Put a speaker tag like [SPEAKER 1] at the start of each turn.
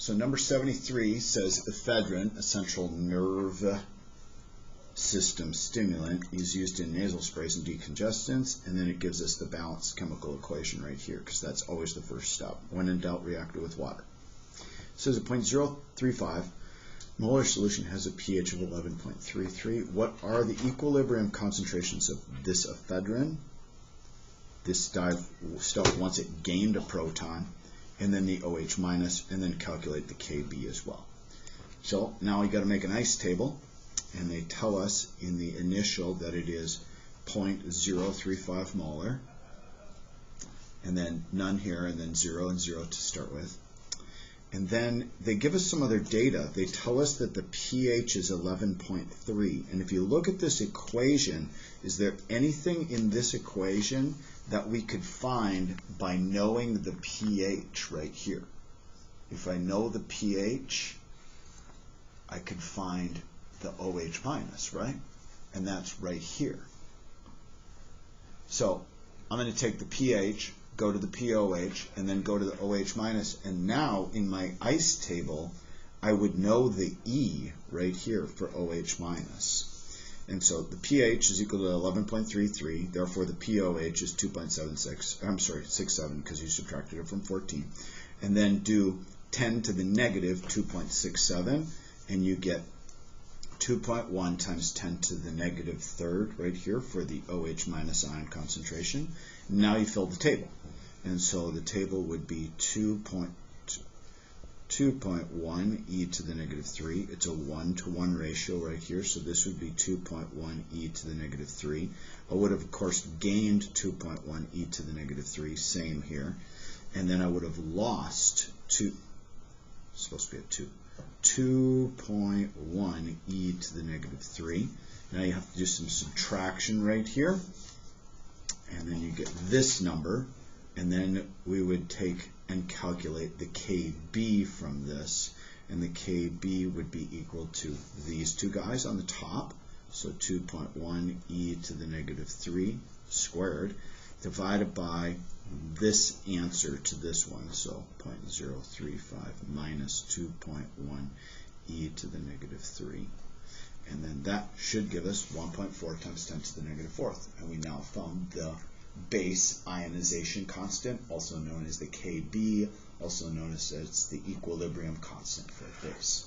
[SPEAKER 1] So number 73 says ephedrine, a central nerve system stimulant, is used in nasal sprays and decongestants, and then it gives us the balanced chemical equation right here, because that's always the first step. When in doubt, react with water. It says a 0.035 molar solution has a pH of 11.33. What are the equilibrium concentrations of this ephedrine, this stuff once it gained a proton, and then the OH minus, and then calculate the Kb as well. So now we got to make an ice table, and they tell us in the initial that it is 0.035 molar, and then none here, and then 0 and 0 to start with. And then they give us some other data. They tell us that the pH is 11.3. And if you look at this equation, is there anything in this equation that we could find by knowing the pH right here? If I know the pH, I could find the OH minus, right? And that's right here. So I'm going to take the pH, go to the POH, and then go to the OH minus, and now in my ice table I would know the E right here for OH minus. And so the pH is equal to 11.33, therefore the POH is 2.76, I'm sorry, 67, because you subtracted it from 14. And then do 10 to the negative 2.67, and you get 2.1 times 10 to the negative third right here for the OH minus ion concentration. Now you fill the table. And so the table would be 2.1 e to the negative 3. It's a 1-to-1 ratio right here, so this would be 2.1 e to the negative 3. I would have, of course, gained 2.1 e to the negative 3, same here. And then I would have lost supposed to be a 2.1 e to the negative 3. Now you have to do some subtraction right here, and then you get this number, and then we would take and calculate the Kb from this, and the Kb would be equal to these two guys on the top, so 2.1 e to the negative 3 squared, divided by this answer to this one, so 0.035 minus 2.1 e to the negative 3. And then that should give us 1.4 times 10 to the negative fourth. And we now found the base ionization constant, also known as the Kb, also known as the equilibrium constant for a base.